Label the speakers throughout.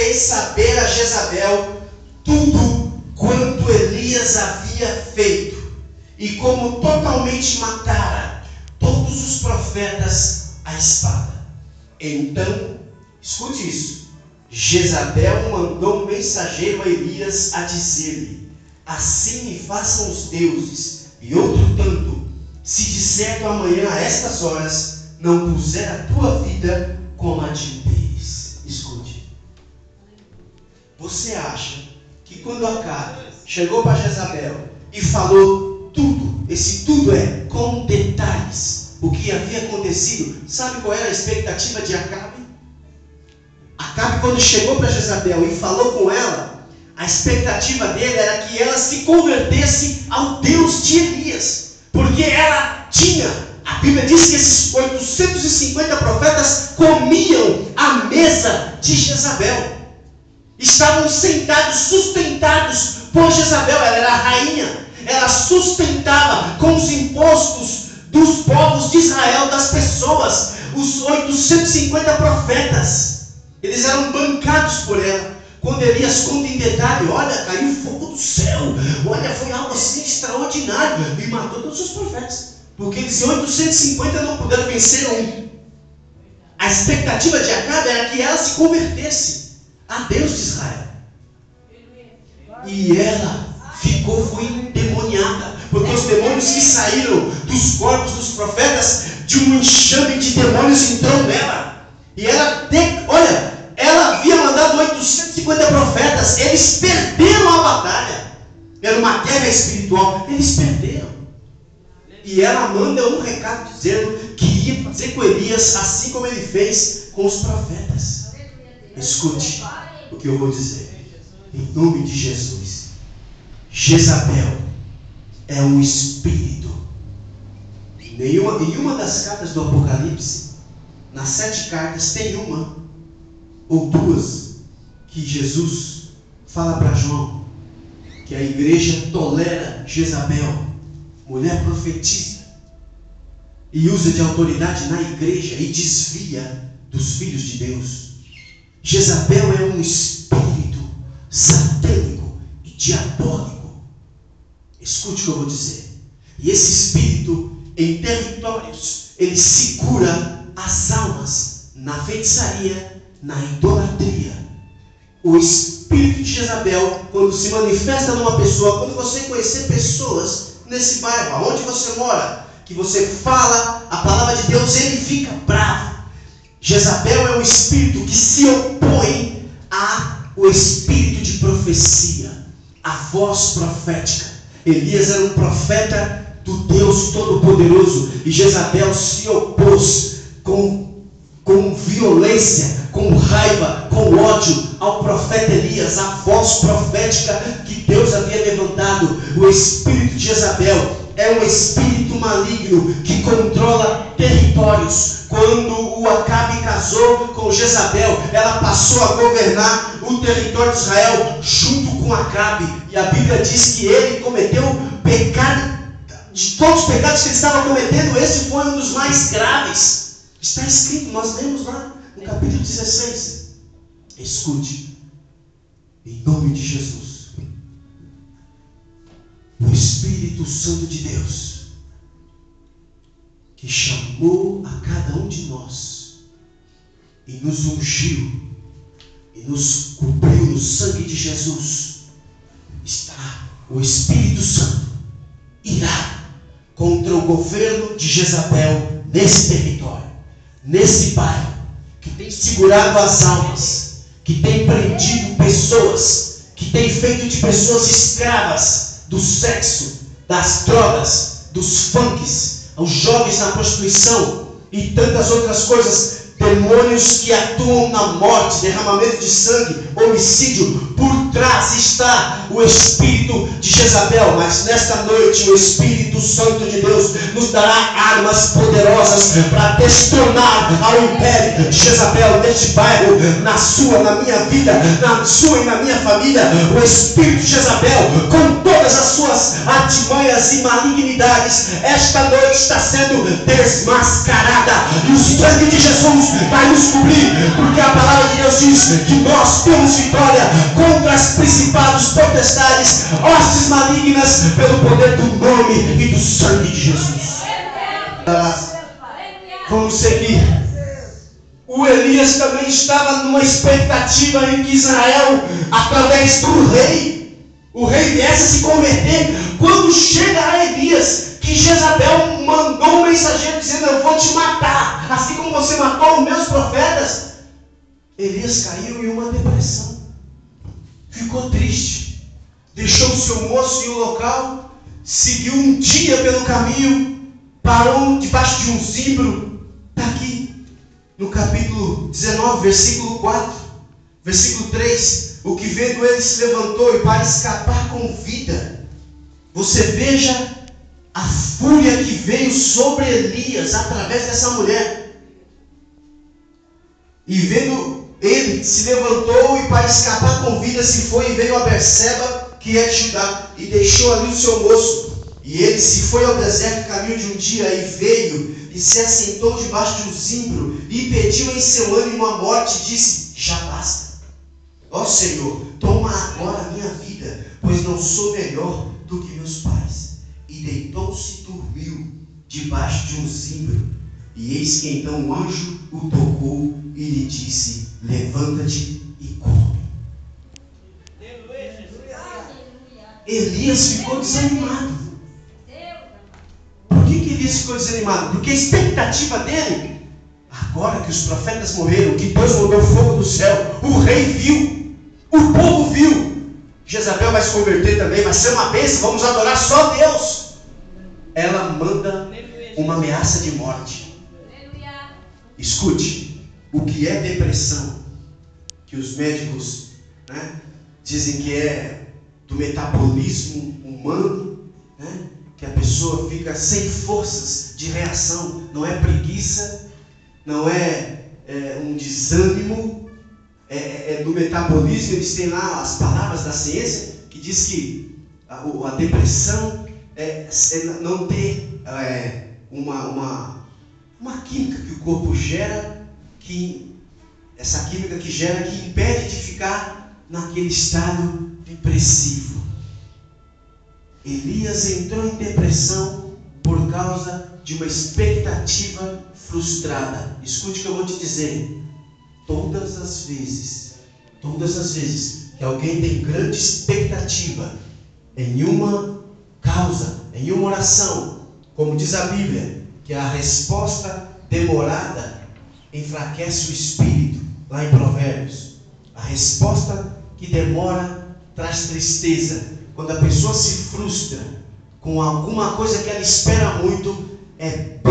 Speaker 1: fez saber a Jezabel tudo quanto Elias havia feito, e como totalmente matara todos os profetas à espada. Então, escute isso, Jezabel mandou um mensageiro a Elias a dizer-lhe: assim me façam os deuses, e outro tanto, se de certo amanhã a estas horas não puser a tua vida como a de um deles. Escute, você acha que quando Acabe chegou para Jezabel e falou tudo, esse tudo é com detalhes, o que havia acontecido, sabe qual era a expectativa de Acabe? Acabe, quando chegou para Jezabel e falou com ela, a expectativa dele era que ela se convertesse ao Deus de Elias, porque ela tinha, a Bíblia diz que esses 850 profetas comiam à mesa de Jezabel, estavam sentados, sustentados por Jezabel. Ela era a rainha, ela sustentava com os impostos dos povos de Israel, das pessoas, os 850 profetas, eles eram bancados por ela. Quando Elias conta em detalhe, olha, caiu fogo do céu, olha, foi algo assim extraordinário, e matou todos os profetas, porque eles em 850 não puderam vencer um. A expectativa de Acabe era que ela se convertesse a Deus de Israel, e ela foi endemoniada, porque os demônios que saíram dos corpos dos profetas, de um enxame de demônios entrou nela, e ela havia mandado 850 profetas, eles perderam a batalha, era uma guerra espiritual, eles perderam, e ela manda um recado dizendo que ia fazer com Elias assim como ele fez com os profetas. Escute o que eu vou dizer, em nome de Jesus. Jezabel é um espírito. Em uma das cartas do Apocalipse, nas 7 cartas, tem uma ou duas que Jesus fala para João que a igreja tolera Jezabel, mulher profetiza, e usa de autoridade na igreja e desvia dos filhos de Deus. Jezabel é um espírito satânico e diabólico. Escute o que eu vou dizer. E esse espírito, em territórios, ele segura as almas na feitiçaria, na idolatria. O espírito de Jezabel, quando se manifesta numa pessoa, quando você conhecer pessoas nesse bairro, aonde você mora, que você fala a palavra de Deus, ele fica bravo. Jezabel é um espírito que se opõe ao espírito de profecia, a voz profética. Elias era um profeta do Deus Todo-Poderoso, e Jezabel se opôs com violência, com raiva, com ódio ao profeta Elias, a voz profética que Deus havia levantado. O espírito de Jezabel é um espírito maligno que controla territórios. Quando o Acabe casou com Jezabel, ela passou a governar o território de Israel junto com Acabe, e a Bíblia diz que ele cometeu pecado. De todos os pecados que ele estava cometendo, esse foi um dos mais graves. Está escrito, nós lemos lá no capítulo 16. Escute, em nome de Jesus, o Espírito Santo de Deus, que chamou a cada um de nós e nos ungiu e nos cobriu no sangue de Jesus, o Espírito Santo irá contra o governo de Jezabel nesse território, nesse bairro, que tem segurado as almas, que tem prendido pessoas, que tem feito de pessoas escravas do sexo, das drogas, dos funks, aos jovens na prostituição e tantas outras coisas. Demônios que atuam na morte, derramamento de sangue, homicídio. Por trás está o espírito de Jezabel. Mas nesta noite o Espírito Santo de Deus nos dará armas poderosas para destronar ao império de Jezabel neste bairro, na minha vida, na sua e na minha família. O espírito de Jezabel, com toda todas as suas artimanhas e malignidades, esta noite está sendo desmascarada. E o sangue de Jesus vai nos cobrir, porque a palavra de Deus diz que nós temos vitória contra os principados, potestades, hostes malignas, pelo poder do nome e do sangue de Jesus. Vamos seguir. O Elias também estava numa expectativa em que Israel, através do rei, o rei viesse a se converter. Quando chega a Elias, que Jezabel mandou um mensageiro dizendo: eu vou te matar, assim como você matou os meus profetas. Elias caiu em uma depressão, ficou triste, deixou o seu moço e o local, seguiu um dia pelo caminho, parou debaixo de um zimbro. Está aqui no capítulo 19, versículo 4, versículo 3, o que vendo ele se levantou e para escapar com vida. Você veja a fúria que veio sobre Elias através dessa mulher. E vendo ele se levantou e para escapar com vida se foi e veio a Berseba, que é de Judá, e deixou ali o seu moço. E ele se foi ao deserto caminho de um dia e veio e se assentou debaixo de um zimbro e pediu em seu ânimo a morte e disse: já basta, ó Senhor, toma agora a minha vida, pois não sou melhor do que meus pais. E deitou-se e dormiu debaixo de um zimbro. E eis que então o anjo o tocou e lhe disse: levanta-te e come. Elias ficou desanimado. Por que Elias ficou desanimado? Porque a expectativa dele, agora que os profetas morreram, que Deus mandou fogo do céu, o rei viu, o povo viu, Jezabel vai se converter também, vai ser uma bênção, vamos adorar só Deus. Ela manda uma ameaça de morte. Escute, o que é depressão, que os médicos dizem que é do metabolismo humano, que a pessoa fica sem forças de reação, não é preguiça, não é um desânimo, é do metabolismo. Eles têm lá as palavras da ciência que diz que a depressão é não ter uma química que o corpo gera, essa química que gera, que impede de ficar naquele estado depressivo. Elias entrou em depressão por causa de uma expectativa frustrada. Escute o que eu vou te dizer. Todas as vezes que alguém tem grande expectativa em uma causa, em uma oração, como diz a Bíblia, que a resposta demorada enfraquece o espírito, lá em Provérbios. A resposta que demora traz tristeza. Quando a pessoa se frustra com alguma coisa que ela espera muito, é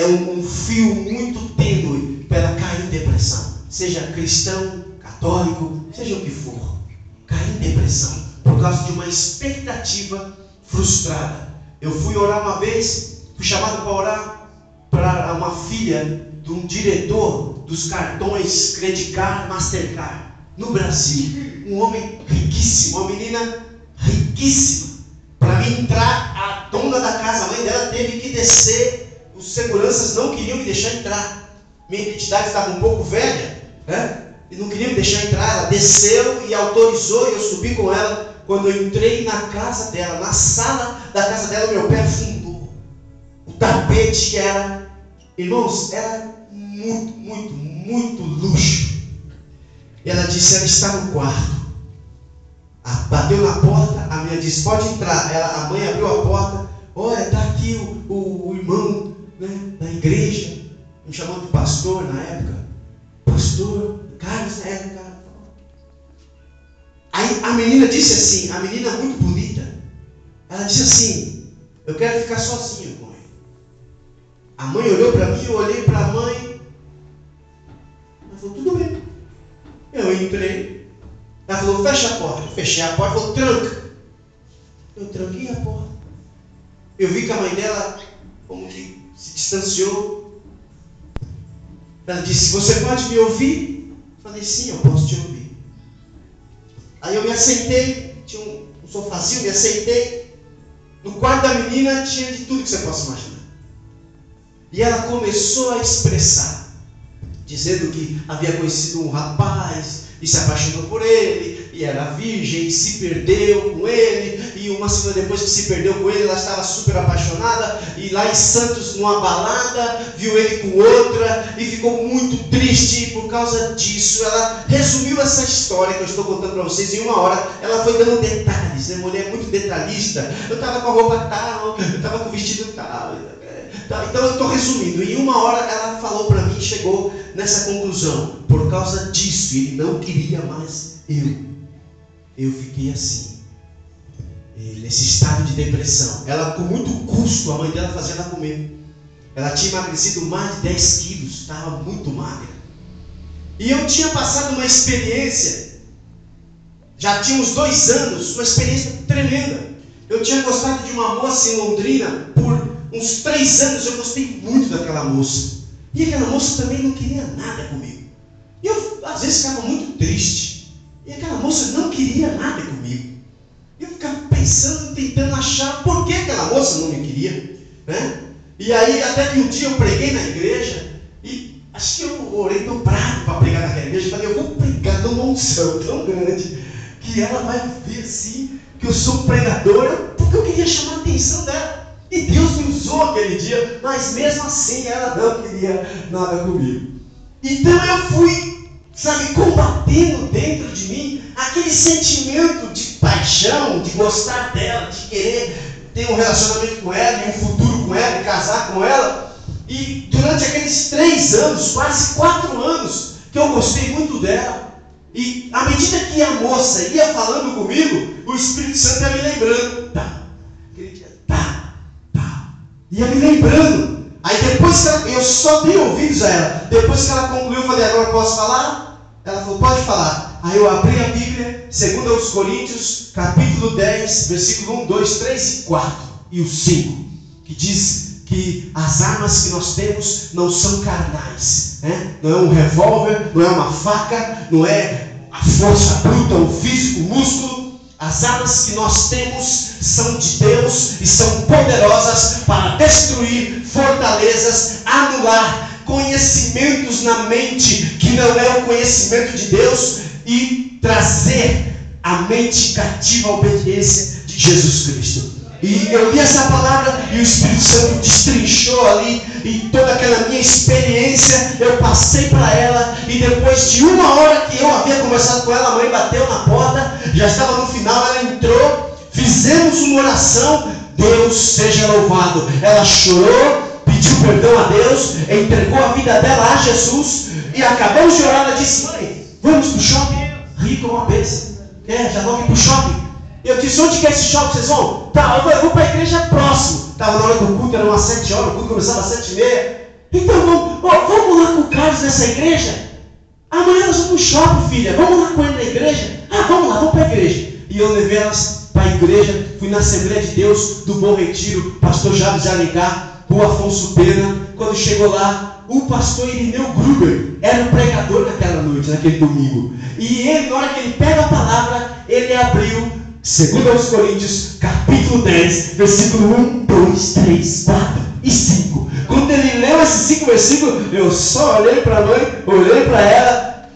Speaker 1: um fio muito tênue para ela cair em depressão. Seja cristão, católico, seja o que for, cair em depressão por causa de uma expectativa frustrada. Eu fui orar uma vez, fui chamado para orar para uma filha de um diretor dos cartões Credit Card, Mastercard no Brasil. Um homem riquíssimo, uma menina riquíssima. Para mim entrar, a dona da casa, a mãe dela, teve que descer. Os seguranças não queriam me deixar entrar. Minha identidade estava um pouco velha, e não queriam me deixar entrar. Ela desceu e autorizou, e eu subi com ela. Quando eu entrei na casa dela, na sala da casa dela, meu pé afundou. O tapete era, irmãos, era muito luxo. E ela disse: ela está no quarto. Bateu na porta, a menina disse: pode entrar. A mãe abriu a porta. Olha, está aqui o irmão da igreja, me chamou de pastor na época. Pastor Carlos, na época. Aí a menina disse assim, a menina muito bonita, ela disse assim: eu quero ficar sozinha com ele. A mãe olhou para mim, eu olhei para a mãe. Ela falou: tudo bem. Eu entrei. Ela falou: fecha a porta. Eu fechei a porta, falou: tranca. Eu tranquei a porta. Eu vi que a mãe dela como que se distanciou. Ela disse: você pode me ouvir? Eu falei: sim, eu posso te ouvir. Aí eu me assentei, tinha um sofazinho, me aceitei. No quarto da menina tinha de tudo que você possa imaginar. E ela começou a expressar, dizendo que havia conhecido um rapaz e se apaixonou por ele, e era virgem e se perdeu com ele, e uma semana depois que se perdeu com ele, ela estava super apaixonada, e lá em Santos, numa balada, viu ele com outra, e ficou muito triste, e por causa disso, ela resumiu essa história que eu estou contando para vocês em uma hora. Ela foi dando detalhes, né? Mulher muito detalhista. Eu estava com a roupa tal, eu estava com o vestido tal. Então eu estou resumindo. Em uma hora ela falou para mim, chegou nessa conclusão: por causa disso, ele não queria mais eu fiquei assim, nesse estado de depressão. Ela, com muito custo, a mãe dela fazia ela comer. Ela tinha emagrecido mais de 10 quilos, estava muito magra. E eu tinha passado uma experiência, já tinha uns 2 anos, uma experiência tremenda. Eu tinha gostado de uma moça em Londrina por uns 3 anos. Eu gostei muito daquela moça. E aquela moça também não queria nada comigo. E eu, às vezes, ficava muito triste. E aquela moça não queria nada comigo. E eu ficava pensando, tentando achar por que aquela moça não me queria, né? E aí, até que um dia eu preguei na igreja. E acho que eu orei dobrado para pregar naquela igreja. Eu falei, eu vou pregar numa unção tão grande que ela vai ver assim que eu sou pregadora, porque eu queria chamar a atenção dela. E Deus me usou aquele dia, mas mesmo assim ela não queria nada comigo. Então eu fui, combatendo dentro de mim aquele sentimento de paixão, de gostar dela, de querer ter um relacionamento com ela, um futuro com ela, casar com ela. E durante aqueles 3 anos, quase 4 anos, que eu gostei muito dela. E à medida que a moça ia falando comigo, o Espírito Santo ia me lembrando. Ia me lembrando. Aí depois que eu só dei ouvidos a ela. Depois que ela concluiu, eu falei, agora posso falar? Ela falou, pode falar. Aí eu abri a Bíblia, 2 Coríntios, capítulo 10, versículo 1, 2, 3 e 4. E o 5, que diz que as armas que nós temos não são carnais, né? Não é um revólver, não é uma faca, não é a força bruta, o físico, o músculo. As armas que nós temos são de Deus e são poderosas para destruir fortalezas, anular conhecimentos na mente que não é o conhecimento de Deus e trazer a mente cativa à obediência de Jesus Cristo. E eu li essa palavra e o Espírito Santo destrinchou ali, e toda aquela minha experiência eu passei para ela. E depois de 1 hora que eu havia conversado com ela, a mãe bateu na porta, já estava no final, ela entrou, fizemos uma oração, Deus seja louvado. Ela chorou, pediu perdão a Deus, entregou a vida dela a Jesus, e acabamos de orar. Ela disse, mãe, vamos para o shopping? Rico é uma bênção, já vamos para o shopping. Eu disse, onde que é esse shopping? Vocês vão? Tá, eu vou para a igreja próximo. Estava na hora do culto, era umas 7 horas, o culto começava às 7h30. Então vamos lá com o Carlos nessa igreja? Amanhã nós vamos no shopping, filha. Vamos lá com ele na igreja? Vamos lá, vamos para a igreja. E eu levei elas para a igreja, fui na Assembleia de Deus do Bom Retiro, pastor Javes de Alencar, Rua Afonso Pena. Quando chegou lá, o pastor Irineu Gruber era o pregador naquela noite, naquele domingo. E ele, na hora que ele pega a palavra, ele abriu 2 Coríntios, capítulo 10, versículo 1, 2, 3, 4 e 5. Quando ele leu esses 5 versículos, eu só olhei para a mãe, olhei para ela.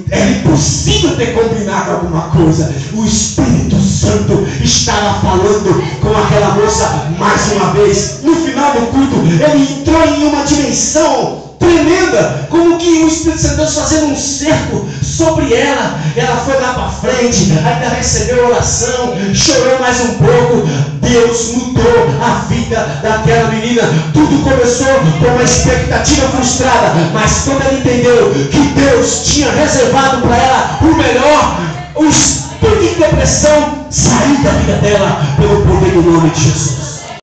Speaker 1: Era impossível ter combinado com alguma coisa. O Espírito Santo estava falando com aquela moça mais uma vez. No final do culto, ele entrou em uma dimensão tremenda, como que o Espírito Santo Deus fazendo um cerco sobre ela. Ela foi lá para frente, ainda recebeu oração, chorou mais um pouco. Deus mudou a vida daquela menina. Tudo começou com uma expectativa frustrada, mas quando ela entendeu que Deus tinha reservado para ela o melhor, o espírito de depressão saiu da vida dela pelo poder do nome de Jesus.